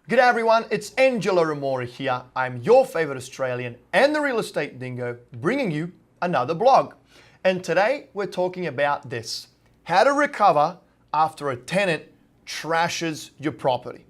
G'day everyone, it's Engelo Rumora here. I'm your favorite Australian and the real estate dingo, bringing you another blog. And today we're talking about this: how to recover after a tenant trashes your property.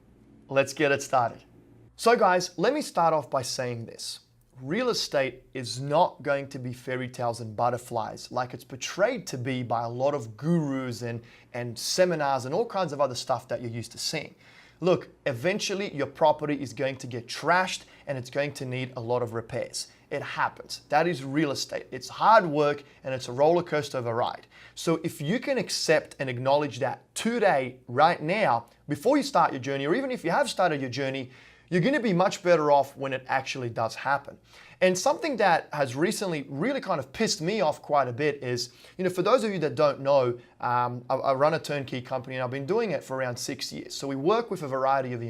Let's get it started. So guys, let me start off by saying this. Real estate is not going to be fairy tales and butterflies like it's portrayed to be by a lot of gurus and seminars and all kinds of other stuff that you're used to seeing. Look, eventually your property is going to get trashed and it's going to need a lot of repairs. It happens. That is real estate. It's hard work and it's a roller coaster of a ride. So if you can accept and acknowledge that today, right now, before you start your journey, or even if you have started your journey, you're going to be much better off when it actually does happen. And something that has recently really kind of pissed me off quite a bit is, for those of you that don't know, I run a turnkey company and I've been doing it for around 6 years. So we work with a variety of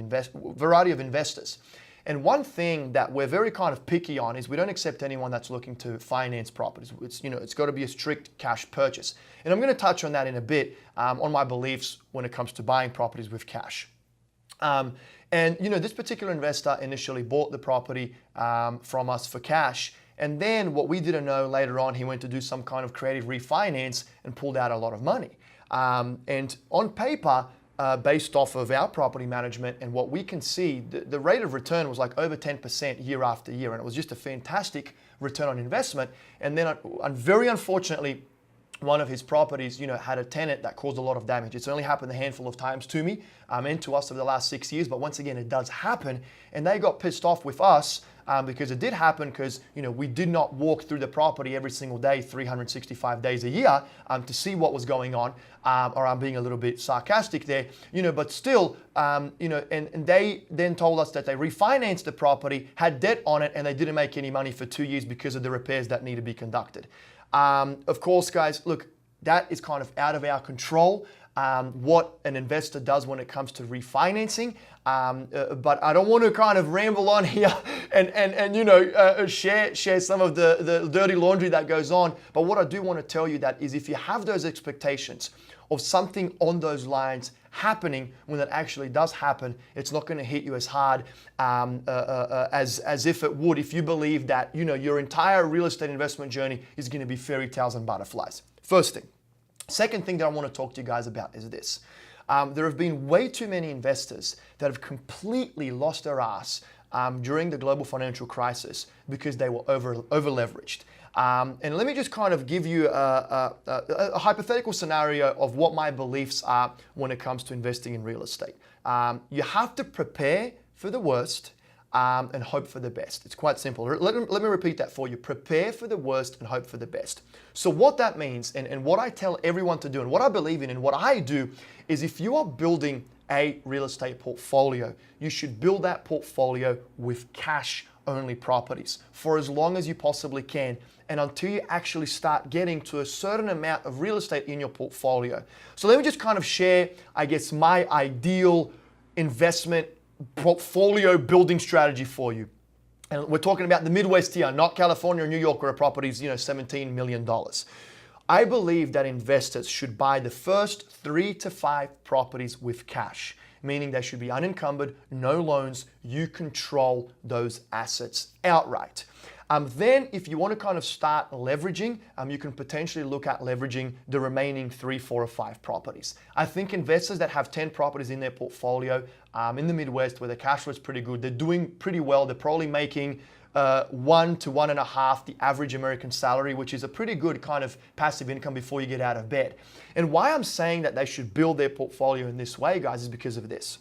investors. And one thing that we're very kind of picky on is we don't accept anyone that's looking to finance properties. It's got to be a strict cash purchase. And I'm going to touch on that in a bit, on my beliefs when it comes to buying properties with cash. This particular investor initially bought the property from us for cash. And then what we didn't know, later on, he went to do some kind of creative refinance and pulled out a lot of money. And on paper, based off of our property management and what we can see, the rate of return was like over 10% year after year. And it was just a fantastic return on investment. And then very unfortunately, one of his properties, had a tenant that caused a lot of damage. It's only happened a handful of times to me and to us over the last 6 years, but once again, it does happen. And they got pissed off with us because it did happen because, we did not walk through the property every single day, 365 days a year to see what was going on, or I'm being a little bit sarcastic there, but still, and they then told us that they refinanced the property, had debt on it, and they didn't make any money for 2 years because of the repairs that need to be conducted. Of course, guys, look, that is kind of out of our control, what an investor does when it comes to refinancing. But I don't want to kind of ramble on here and share some of the dirty laundry that goes on. But what I do want to tell you that is if you have those expectations of something on those lines happening when it actually does happen, it's not going to hit you as hard as if it would if you believe that your entire real estate investment journey is going to be fairy tales and butterflies. First thing. Second thing that I want to talk to you guys about is this. There have been way too many investors that have completely lost their ass during the global financial crisis because they were over leveraged. And let me just kind of give you a hypothetical scenario of what my beliefs are when it comes to investing in real estate. You have to prepare for the worst and hope for the best. It's quite simple. Let me repeat that for you. Prepare for the worst and hope for the best. So what that means, and what I tell everyone to do, and what I believe in and what I do, is if you are building a real estate portfolio, you should build that portfolio with cash-only properties for as long as you possibly can, and until you actually start getting to a certain amount of real estate in your portfolio. So let me just kind of share, I guess, my ideal investment portfolio building strategy for you. And we're talking about the Midwest here, not California or New York, where a property is, $17 million. I believe that investors should buy the first 3 to 5 properties with cash, meaning they should be unencumbered, no loans. You control those assets outright. Then if you want to kind of start leveraging, you can potentially look at leveraging the remaining 3, 4, or 5 properties. I think investors that have 10 properties in their portfolio in the Midwest where the cash flow is pretty good, they're doing pretty well. They're probably making 1 to 1.5 the average American salary, which is a pretty good kind of passive income before you get out of bed. And why I'm saying that they should build their portfolio in this way, guys, is because of this.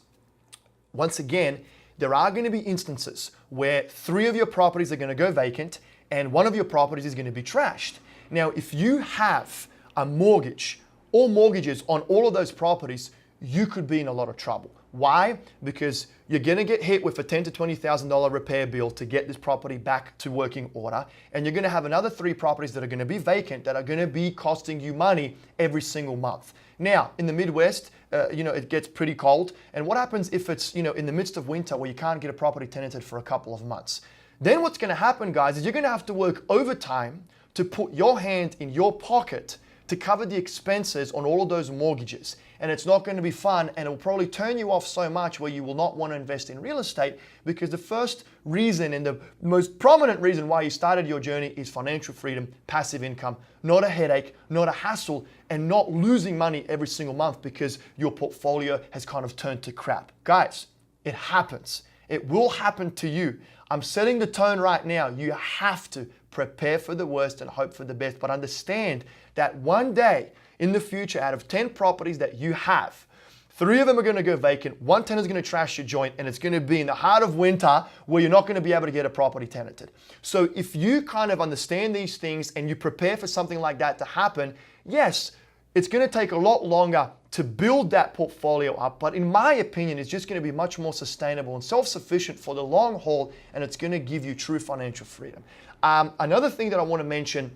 Once again, there are going to be instances where 3 of your properties are going to go vacant and 1 of your properties is going to be trashed. Now, if you have a mortgage or mortgages on all of those properties, you could be in a lot of trouble. Why? Because you're going to get hit with a $10,000 to $20,000 repair bill to get this property back to working order. And you're going to have another 3 properties that are going to be vacant that are going to be costing you money every single month. Now, in the Midwest, it gets pretty cold. And what happens if it's, in the midst of winter where you can't get a property tenanted for a couple of months? Then what's going to happen, guys, is you're going to have to work overtime to put your hand in your pocket to cover the expenses on all of those mortgages. and it's not going to be fun, and it will probably turn you off so much where you will not want to invest in real estate, because the first reason and the most prominent reason why you started your journey is financial freedom, passive income, not a headache, not a hassle, and not losing money every single month because your portfolio has kind of turned to crap. Guys, it happens. It will happen to you. I'm setting the tone right now. You have to prepare for the worst and hope for the best, but understand that one day in the future, out of 10 properties that you have, 3 of them are going to go vacant, 1 tenant is going to trash your joint, and it's going to be in the heart of winter where you're not going to be able to get a property tenanted. So if you kind of understand these things and you prepare for something like that to happen, yes, it's going to take a lot longer to build that portfolio up, but in my opinion, it's just going to be much more sustainable and self-sufficient for the long haul, and it's going to give you true financial freedom. Another thing that I want to mention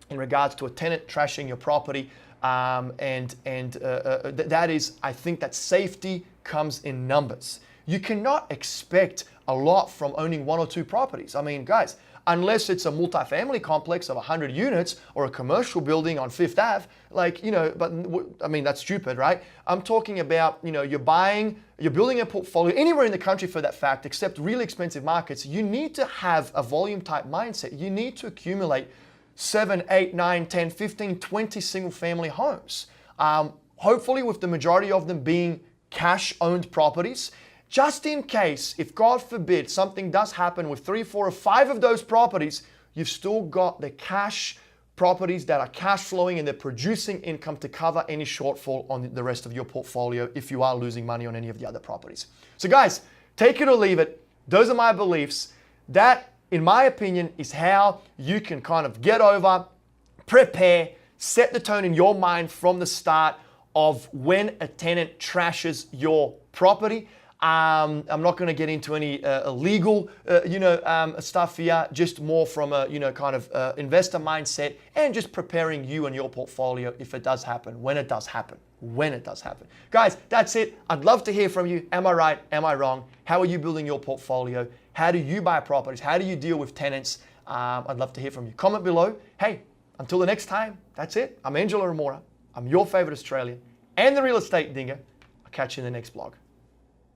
in regards to a tenant trashing your property, that is, I think that safety comes in numbers. You cannot expect a lot from owning 1 or 2 properties. I mean, guys, unless it's a multifamily complex of 100 units or a commercial building on Fifth Ave, like, but I mean, that's stupid, right? I'm talking about, you're building a portfolio anywhere in the country for that fact, except really expensive markets. You need to have a volume type mindset. You need to accumulate 7, 8, 9, 10, 15, 20 single family homes. Hopefully with the majority of them being cash owned properties, just in case, if God forbid something does happen with 3, 4, or 5 of those properties, you've still got the cash properties that are cash flowing and they're producing income to cover any shortfall on the rest of your portfolio if you are losing money on any of the other properties. So guys, take it or leave it. Those are my beliefs. That, in my opinion, is how you can kind of get over, prepare, set the tone in your mind from the start of when a tenant trashes your property. I'm not going to get into any legal, stuff here, just more from a, investor mindset and just preparing you and your portfolio if it does happen, when it does happen. Guys, that's it. I'd love to hear from you. Am I right? Am I wrong? How are you building your portfolio? How do you buy properties? How do you deal with tenants? I'd love to hear from you. Comment below. Hey, until the next time, that's it. I'm Engelo Rumora. I'm your favorite Australian and the real estate dingo. I'll catch you in the next vlog.